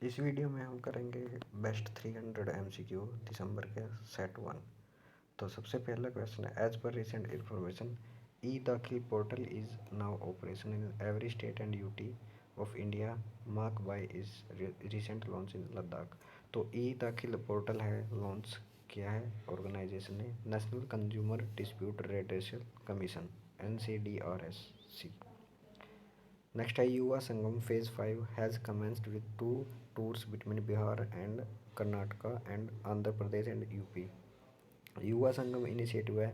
इस वीडियो में हम करेंगे बेस्ट 300 MCQ दिसंबर के सेट 1। तो सबसे पहला क्वेश्चन है, एज पर रिसेंट इंफॉर्मेशन ई दाखिल portal is now operation in every state and UT of India mark bye is recent launch in Ladakh. तो ई दाखिल पोर्टल है, लॉन्च किया है ऑर्गेनाइजेशन ने national consumer dispute redressal commission NCDRSC। Next है Yuva Sangam phase 5 has commenced with 2 tours between Bihar and Karnataka and Andhra Pradesh and UP. Yuva Sangam initiative है,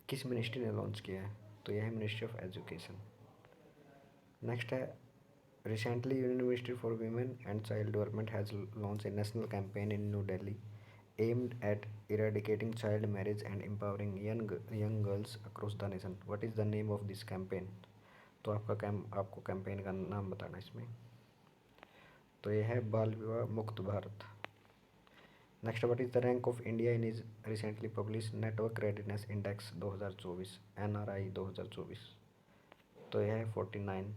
किस ministry ने लॉन्च किया है? तो यह है मिनिस्ट्री ऑफ एजुकेशन। नेक्स्ट है, recently union ministry for women and child development has launch A national campaign in new Delhi aimed at eradicating child marriage and empowering young girls across the nation. What is the name of this campaign? तो आपको campaign का नाम बताना इसमें। तो ये है बाल विवाह मुक्त Bharat. Next, what is the rank of India in is recently publish network readiness index 2024 NRI 2024। तो यह है 49।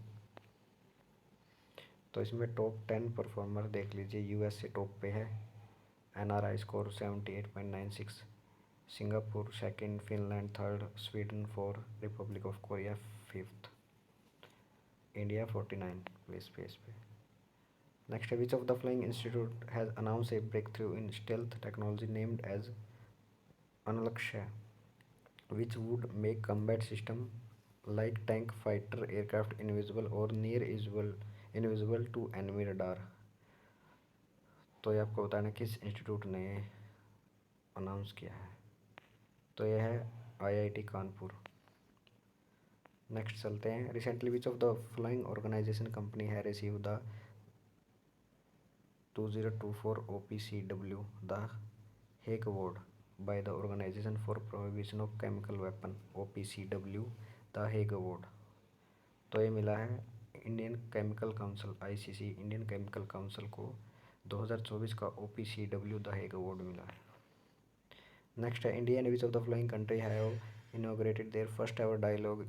तो इसमें टॉप 10 परफॉर्मर देख लीजिए। USA टॉप पे है, NRI score 78.96, Singapore second, Finland third, Sweden 4, republic of Korea 5th, India 49 place पे इस पे। नेक्स्ट है, which of the flying institute has announce a breakthrough in stealth technology named as Anlakshya which would make combat system like tank fighter aircraft invisible और near invisible to enemy radar. तो ये आपको बताना किस institute ने announce किया है। तो यह है IIT कानपुर। नेक्स्ट चलते हैं, recently which of the flying organization company है receive the 2024 OPCW the Hague award by the Organization for Prohibition of Chemical Weapon OPCW the Hague award. तो ये मिला है Indian chemical council ICC Indian chemical council को 2024 का OPCW the Hague award मिला है। Next है, India and which of the following country have inaugurated their first ever dialogue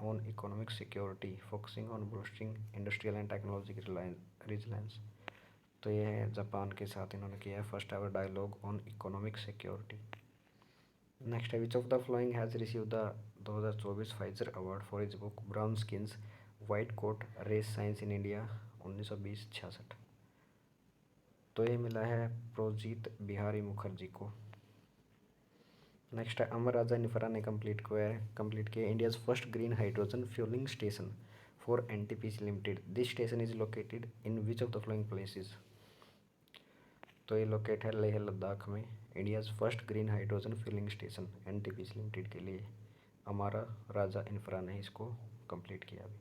on economic security focusing on boosting industrial and technological resilience। तो ये है Japan के साथ इन्होंने किया है first ever dialogue on economic security. Next है, which of the flowing has receive the 2024 Pfizer award for is book brown skins white coat race science in India 1920-66। तो ये मिला है प्रोजीत बिहारी मुखर्जी को। नेक्स्ट है, अमर राजा निफरा ने कंप्लीट किया India's first green hydrogen fuelling station for NTPC limited. This station is located in which of the flowing places. तो ये लोकेट है लेह लद्दाख में। India's first green hydrogen fuelling station NTPC limited के लिए अमारा राजा इन्फ्रा ने इसको कंप्लीट किया अभी।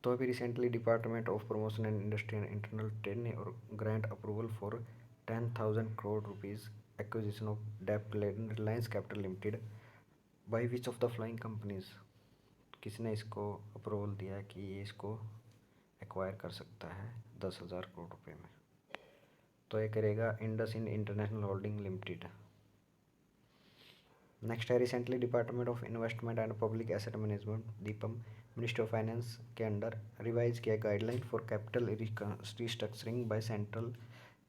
तो अभी recently department of promotion and industry and internal trade ने और grant approval for 10,000 crore rupees acquisition of डेप्ट laden Reliance capital limited by which of the following companies. किसने इसको अप्रूवल दिया कि ये इसको एक्वायर कर सकता है 10,000 करोड़ रुपए में। तो ये करेगा IndusInd international holding limited. Next है, recently department of investment and public asset management DIPAM ministry of finance के अंडर रिवाइज किया guideline for capital restructuring by central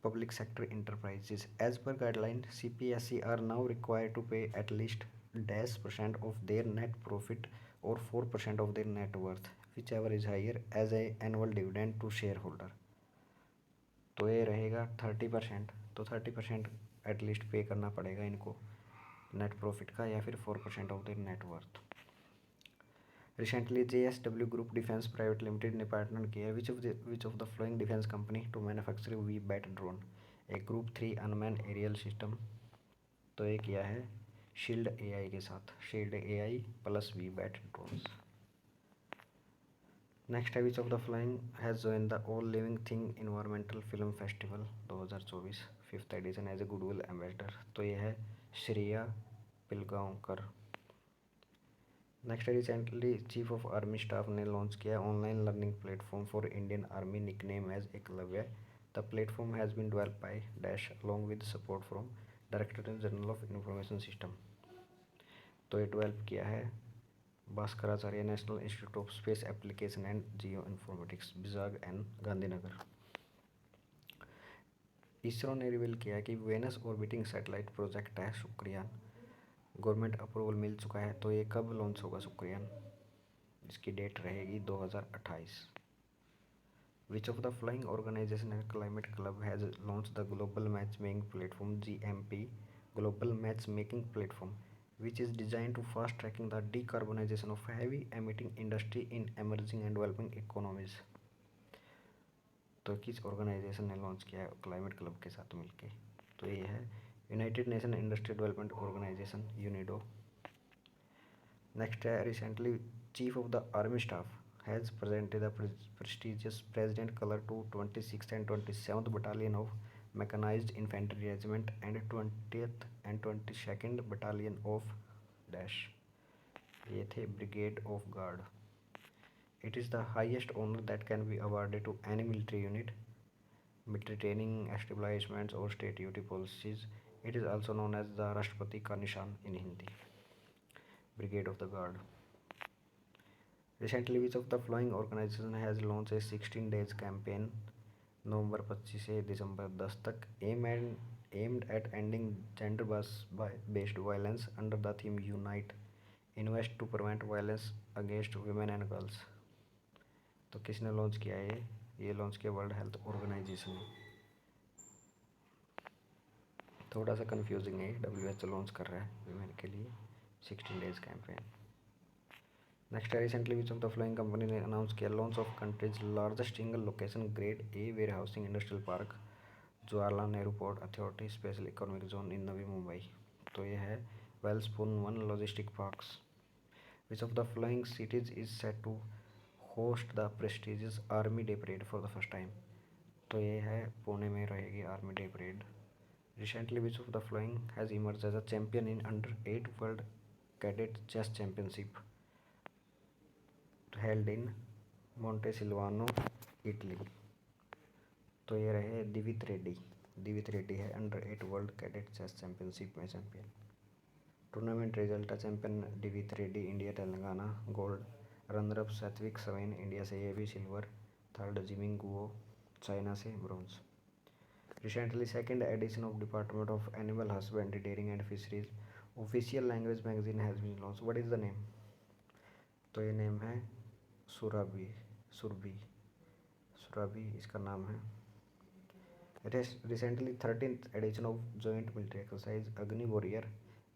public sector enterprises. As per guideline, CPSE are now required to pay at least -% of their net profit or 4% of their net worth, whichever is higher, as a annual dividend to shareholder। तो ये रहेगा 30%। तो 30% at least पे करना पड़ेगा इनको net profit का, या फिर 4% of their net worth. Recently JSW group defence private limited ने पार्टनर किया which of the flowing defence company to manufacture VBAT drone a group 3 unman aerial system. तो ये किया है शील्ड AI के साथ, shield AI plus VBAT drones. Next है, which of the flowing has join the all living thing environmental film festival 2024 5th edition as a goodwill ambassador. तो ये है Shreya Pilgaonkar. Next, recently chief of army staff ने launch किया online learning platform for Indian army nickname as Eklavya. The platform has been developed by dash along with support from directorate general of information system. तो ये develop किया है Bhaskaracharya national institute of space application and geo informatics, Vizag and Gandhinagar. ISRO ने reveal किया कि Venus orbiting satellite project है Shukrayaan, government approval मिल चुका है। तो ये कब लॉन्च होगा शुक्रयान? इसकी डेट रहेगी 2028। Which of the flying organisation and climate club has launch the global match making platform GMP, global match making platform, which is designed to fast tracking the decarbonization of heavy emitting industry in emerging and developing economies। तो किस organisation ने launch किया है climate club के साथ मिलके? तो ये है united nation industrial development organisation, UNIDO. Next है, recently chief of the army staff has presented the prestigious president colour to 26th and 27th Battalion of Mechanized Infantry Regiment and 20th and 22nd Battalion of dash, ये थे brigade of guard. It is the highest honour that can be awarded to any military unit, military training, establishments और state duty policies. It is also known as the Rashtrapati ka Nishan in Hindi, brigade of the guard. Recently which of the following organisation has launch a 16 days campaign नवंबर 25 से दिसंबर 10 तक aimed at ending gender based violence under the theme Unite, Invest to Prevent Violence Against Women and Girls। तो किसने launch किया है ये launch किया world health organisation ने। थोड़ा सा कंफ्यूजिंग है, WHO लॉन्च कर रहा है विमेन के लिए 16 days कैंपेन। नेक्स्ट है, recently which of the following company ने अनाउंस किया launch of country's largest single location grade A warehousing industrial park, Jawaharlal Nehru port authority special economic zone in Navi Mumbai. तो ये है Welspun one logistic parks. Which of the following cities is set to host the prestigious army day parade for the first time. तो ये है पुणे में रहेगी army day parade. Recently which of the flowing has emerge as a champion in under 8 world cadet chess championship held in Montesilvano, Italy. तो ये रहे दिवित रेड्डी। दिवित रेड्डी है under 8 world cadet chess championship में champion. Tournament result champion Divit Reddy India Telangana gold, runner up Satvik Swain India से ये भी silver, third Jiming Guo China से bronze. Recently second edition of department of animal husbandry dairying and fisheries official language magazine has been launch. What is the name? तो ये name है सुरभि, सुरभि इसका नाम है। Recently 13th edition of joint military exercise Agni warrior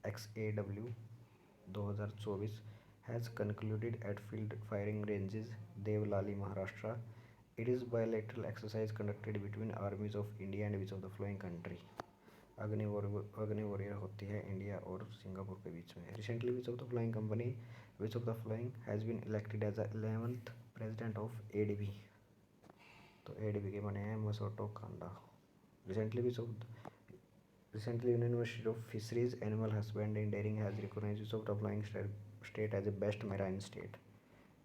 XAW 2024 has concluded at field firing ranges Devlali Maharashtra. It is bilateral exercise conducted between armies of India and which of the following country. Agni warrior होती है India और Singapore के बीच में। Recently which of the following company which of the flowing has been elected as the 11th president of ADB। तो ADB के बने हैं मसोटो Kanda. Recently, Union Ministry of Fisheries, Animal Husbandry and Dairying has recognized which of the following state as a best marine state।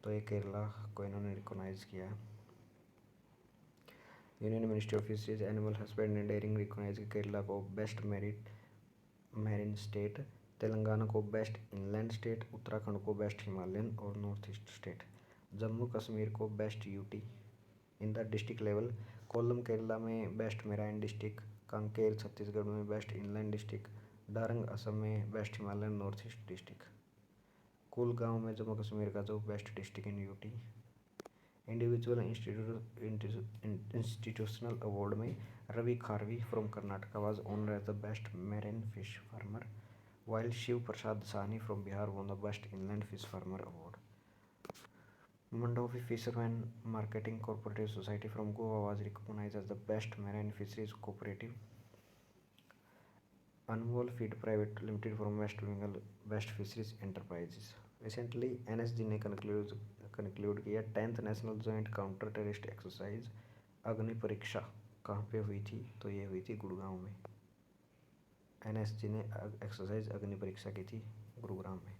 तो ये केरला को इन्होंने recognise किया। Union ministry of fisheries animal husbandry and dairying recognise Kerala को best marine state, Telangana को best inland state, Uttarakhand को best Himalayan और north east state, Jammu Kashmir को best UT in the district level, Kollam Kerala में best marine district, Kanker Chhattisgarh में best inland district, Darrang Assam में best Himalayan north east district, Kulgam में जम्मू कश्मीर का जो best district in UT। Individual institutional award में Ravi Kharvi from Karnataka was honoured as the best marine fish farmer, while Shiv Prasad Sahni from Bihar won the best inland fish farmer award. Mandovi Fishermen Marketing Cooperative Society from Goa was recognized as the best marine fisheries cooperative. Anmol Feed Private Limited from West Bengal Best Fisheries Enterprises। Recently NSG ने conclude किया 10th national joint counter terrorist exercise अग्नि परीक्षा कहाँ पे हुई थी? तो ये हुई थी गुड़गांव में। NSG ने एक्सरसाइज अग्नि परीक्षा की थी गुरुग्राम में।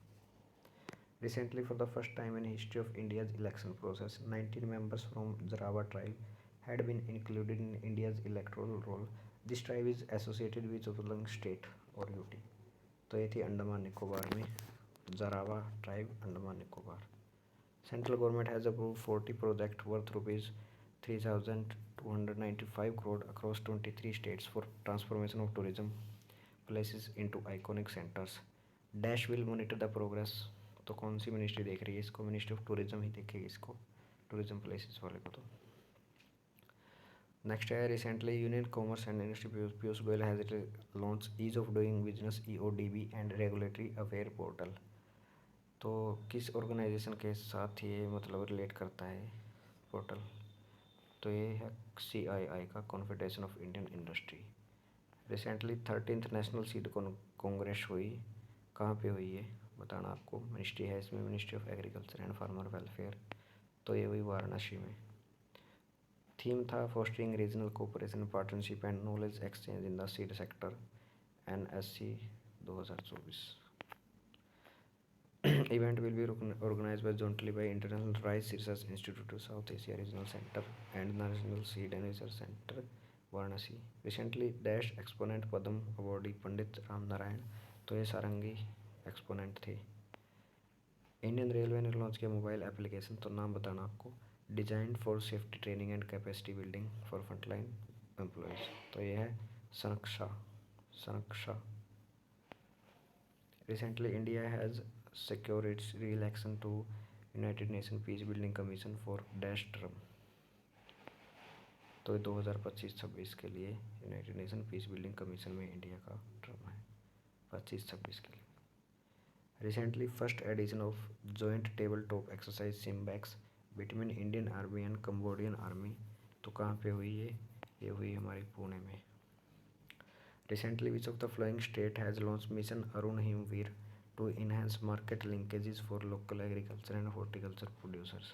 Recently, for the first time in history of India's election process, 19 members from Jarawa tribe had been included in India's electoral roll. This tribe is associated with Uttalang state और UT। तो ये थी अंडमान निकोबार में Jarawa tribe, Andaman Nicobar. Central government has approved 40 projects worth 3,295 crore across 23 states for transformation of tourism places into iconic centers. Dash will monitor the progress. तो कौन सी ministry देख रही है इसको? मिनिस्ट्री ऑफ टूरिज्म ही देखेगी इसको, टूरिज्म प्लेसेस वाले को। तो नेक्स्ट है recently union commerce and industry Piyush Goyal has launch ease of doing business EODB and regulatory affair portal. तो किस ऑर्गेनाइजेशन के साथ ये मतलब रिलेट करता है पोर्टल? तो ये है CII का, confederation of Indian industry. Recently 13th national seed Congress हुई, कहाँ पे हुई है बताना आपको। मिनिस्ट्री है इसमें, ministry of agriculture and farmer welfare. तो ये हुई वाराणसी में। थीम था fostering regional cooperation partnership and knowledge exchange in the seed sector, NSC 2024। Event will be organized by jointly by International Rice Research Institute of South Asia Regional Center and National Seed and Research Center, Varanasi. Recently dash exponent Padma awardee Pandit Ram Narayan. तो ये sarangi exponent थे। Indian railway ने launch किया mobile application. तो नाम बताना आपको। Design for safety training and capacity building for frontline employees. तो ये है सनक्षा। Recently, India has secured its re-election to United Nations Peace Building Commission for dash term। तो 2025-26 के लिए United nation peace building commission में इंडिया का term है 25-26 के लिए। Recently first edition of joint table top exercise SIMBEX between Indian army and Cambodian army. तो कहाँ पे हुई ये हुई हमारी पुणे में। Recently, which of the following state has launched Mission Arun Himveer to enhance market linkages for local agriculture and horticulture producers?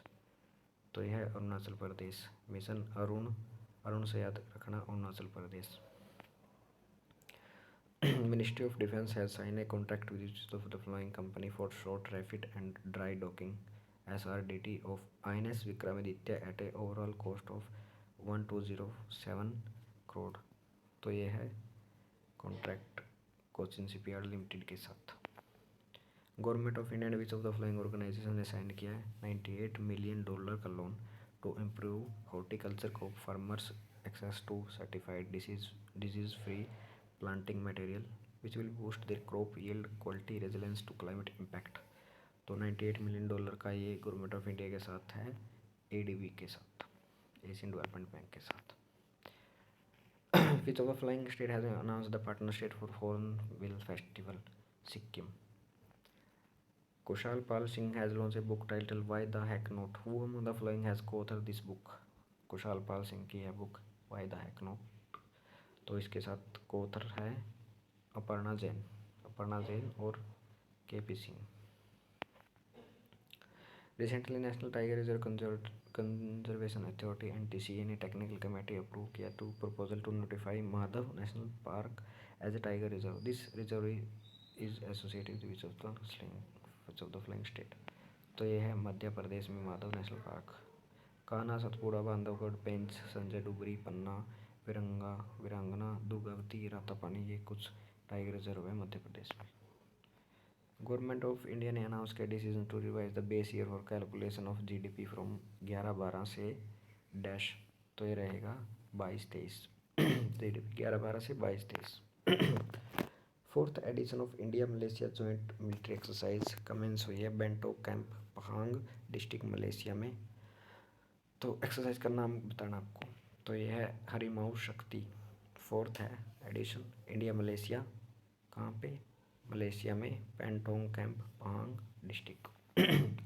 तो यह है अरुणाचल प्रदेश। मिशन अरुण से याद रखना, Arunachal Pradesh. Ministry of Defence has signed a contract with each of the following company for short refit and dry docking SRDT of INS Vikramaditya at a overall cost of 1207 crore। तो ये है contract Cochin shipyard limited के साथ। Government of India ने which of the following organisation ने sign किया है $98 million का loan to improve horticulture crop farmers access to certified disease free planting material which will boost their crop yield quality resilience to climate impact. तो $98 million का ये government of India के साथ है, ADB के साथ, एशियन डेवलपमेंट बैंक के साथ। Which of the following state has announced the partner state for Hornbill Festival? Sikkim. Kushal Pal Singh has launched a book titled Why the Heck Not? Who among the following has co-authored this book? Kushal Pal Singh की है book Why the Heck Not। तो इसके साथ co-author है अपर्णा जैन और KP Singh. Recently national tiger reserve conservation authority NTCA ने technical committee approve किया to proposal to notify Madhav national park as a tiger reserve. This reserve is associated which of the following state. तो ये है मध्य प्रदेश में Madhav national park. Kanha, Satpura, Bandhavgarh, Pench, Sanjay Dugri, Panna, Veerangana, Durgavati, Ratapani, ये कुछ tiger reserve है मध्य प्रदेश में। गवर्नमेंट ऑफ इंडिया ने अनाउंस किया decision to revise the base year for calculation of GDP from 11-12 से डैश। तो ये रहेगा 22-23 GDP 11-12 से 22-23। Fourth edition of India Malaysia joint military exercise commence हुई है Bentong camp Pahang district Malaysia में। तो एक्सरसाइज का नाम बताना आपको। तो ये है हरिमाऊ शक्ति। फोर्थ है एडिशन इंडिया मलेशिया, कहाँ पे? मलेशिया में, Bentong camp Pahang district.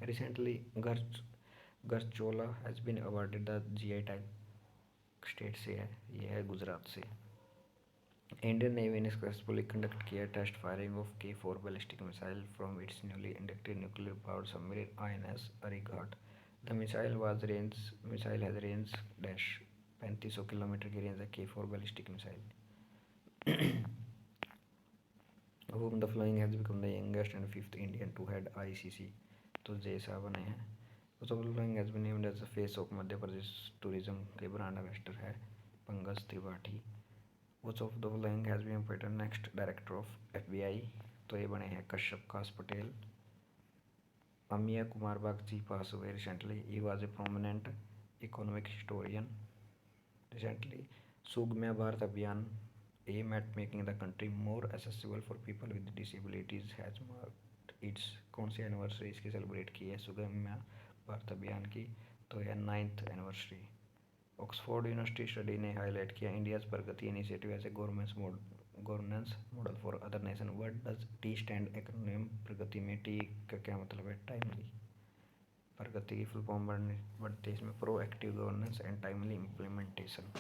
Recently Garchola has been awarded the GI tag, state से है, ये है गुजरात से। इंडियन नेवी ने सक्सेसफुली कंडक्ट किया test firing of K4 ballistic missile from its newly inducted nuclear powered submarine INS Arighaat. The missile has range dash 3500 kilometre की range है K4 ballistic missile. Whom the following has become the youngest and fifth Indian to head ICC। तो जय शाह बने हैं। Which of the following has been named as the face of Madhya Pradesh tourism के brand ambassador है Pankaj Tripathi. Which of the following has been appointed next director of FBI। तो ये बने हैं कश्यप कास पटेल। अमिया कुमार बागची पास हुए recently. He was a prominent economic historian. Recently, Sugmya Bharat Abhiyan, aim at making the country more accessible for people with disabilities, has marked its कौन सी anniversary इसकी celebrate की है सुगम्य भारत अभियान की, तो यह 9th anniversary. Oxford university study ने highlight किया India's Pragati initiative as a governance model for other nation. What does T stand acronym? Pragati में टी का क्या मतलब है? टाइमली। प्रगति की फुल फॉर्म बढ़ते इसमें pro active governance and timely implementation.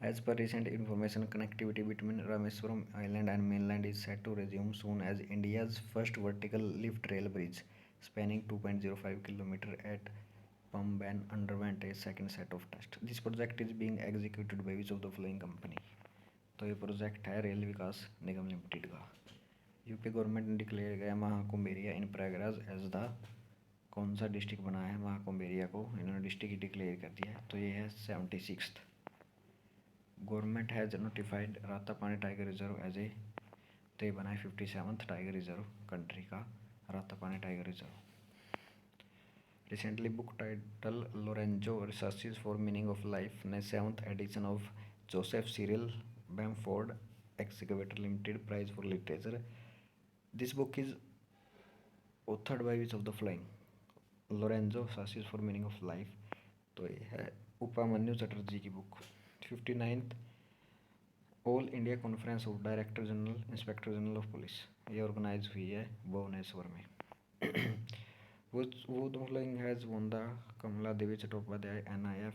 As per recent information, connectivity between Rameswaram Island and mainland is set to resume soon as India's first vertical lift rail bridge, spanning 2.05 km at Pamban, underwent a second set of tests. This project is being executed by which of the following company? तो ये project है Rail Vikas Nigam limited का। UP government ने declare किया Mahakumbh area in Prayagraj as the, कौन सा district बनाया है महाकुंभ एरिया को? इन्होंने डिस्ट्रिक्ट डिक्लेयर कर दिया है, तो ये है 76th। Government has notified Ratapani tiger reserve as a, तो ये बना है 57th टाइगर रिजर्व कंट्री का Ratapani tiger reserve. Recently book title Lorenzo researches for meaning of life ने 7th edition of Joseph Cyril Bamford excavator limited prize for literature. This book is authored by which of the following? Lorenzo researches for meaning of life, तो ये है उपमन्यु चटर्जी की बुक। 59th all India conference of director general inspector general of police, ये organise हुई है भुवनेश्वर में। वो the following has won the Kamala Devi Chattopadhyay NIF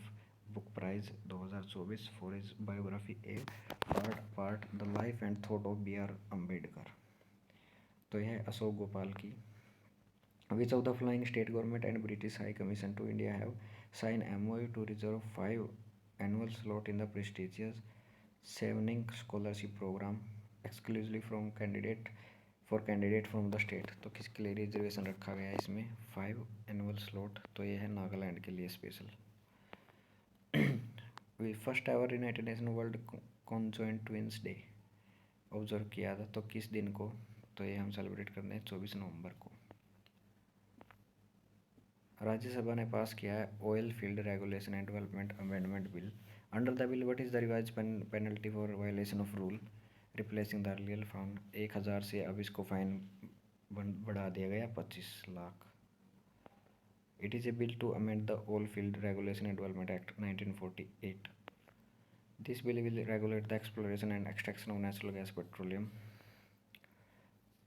book prize 2024 for his biography a part the life and thought of BR Ambedkar, तो यह है अशोक गोपाल की। Which of the following state government and British high commission to India have sign MOU to reserve 5 annual slot in the prestigious Chevening scholarship program exclusively for candidate from the state? तो किसके लिए reservation रखा गया है इसमें 5 annual slot? तो ये है नागालैंड के लिए special. First ever United nation world conjoint twins day observe किया था, तो किस दिन को? तो ये हम सेलिब्रेट करते हैं 24 नवंबर को। राज्यसभा ने पास किया है oil field regulation and development amendment bill. Under the bill what is the revise penalty for violation of rule replacing the earlier fine? 1000 से अब इसको फाइन बढ़ा दिया गया 25 lakh. It is a bill to amend the oil field regulation and development act 1948। This bill will regulate the exploration and extraction of natural gas petroleum,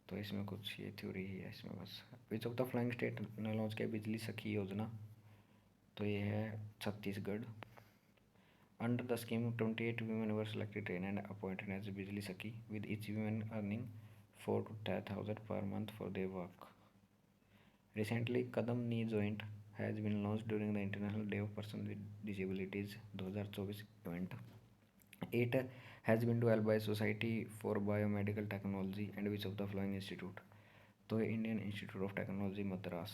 तो इसमें कुछ ये थ्योरी ही है इसमें बस। विच ऑफ द फ्लाइंग स्टेट ने लॉन्च किया बिजली सखी योजना? तो ये है Chhattisgarh. Under the scheme 28 women were selected and appointed as बिजली सखी with each woman earning 4 to 10,000 per month for their work. Recently, Kadam Knee Joint has been launched during the International Day of Persons with Disabilities 2024 event. It has been developed by Society for Biomedical Technology and which of the following institute? तो Indian Institute of Technology Madras.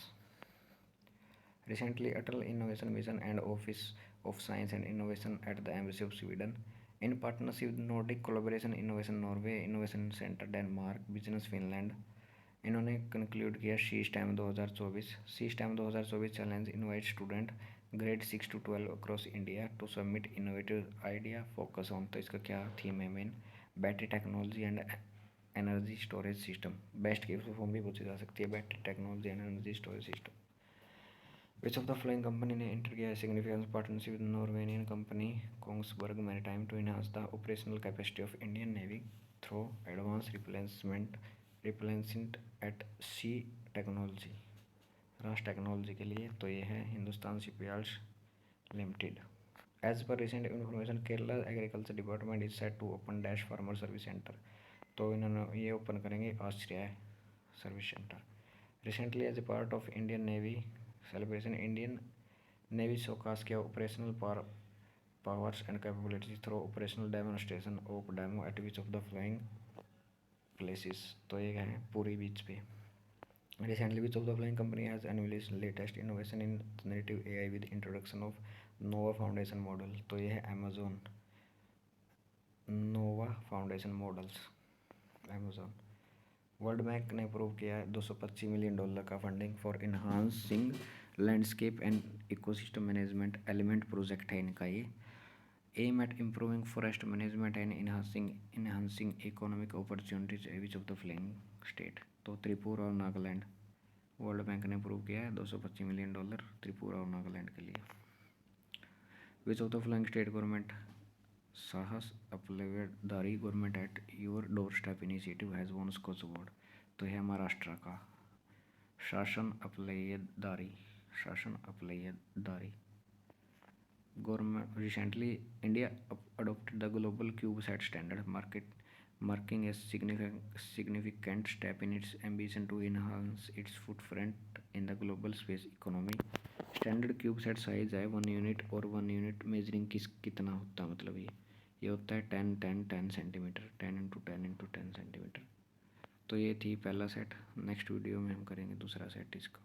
Recently, Atal Innovation Mission and Office of Science and Innovation at the Embassy of Sweden, in partnership with Nordic Collaboration Innovation Norway, Innovation Center Denmark, Business Finland, इन्होंने conclude किया C STEM 2024। C STEM 2024 challenge invite student grade 6 to 12 across India to submit innovative idea focus on, तो इसका क्या theme है main? Battery technology and energy storage system. Best की form भी पूछी जा सकती है, battery technology and energy storage system. Which of the following company ने enter किया है significant partnership with Norwegian company Kongsberg Maritime to enhance the operational capacity of Indian Navy through advanced replenishment at sea technology, राष्ट्र technology के लिए, तो ये है Hindustan shipyards limited. As पर recent information Kerala agriculture department is set to open dash farmer service centre, तो इन्होंने ये ओपन करेंगे Ashraya service centre. Recently as a part of Indian navy celebration, Indian Navy showcase किया operational powers and capabilities through operational demonstration of demo at which of the following places? तो ये है पूरी बीच पे। Recently, which of the following company has unveiled latest innovation in generative AI with introduction of Nova Foundation model? तो ये है Amazon, Nova Foundation models, Amazon। World bank ने approve किया है $225 मिलियन का funding for enhancing landscape and ecosystem management element project है इनका ये। Aim at improving forest management and enhancing economic opportunities which of the following state. तो त्रिपुरा और Nagaland world bank ने अप्रूव किया है $225 मिलियन त्रिपुरा और नागालैंड के लिए। Which of the following state government साहस अपलेदारी government at your door step initiative has won Scotch award. तो है महाराष्ट्र का शासन अपलेदारी government. Recently India adopted the global CubeSat standard, marking a significant step in its ambition to enhance its footprint in the global space economy. Standard CubeSat size है 1 unit, और 1 unit measuring कितना होता है, मतलब ये होता है 10 सेंटीमीटर 10 × 10 × 10 सेंटीमीटर। तो ये थी पहला सेट। नेक्स्ट वीडियो में हम करेंगे दूसरा सेट इसका।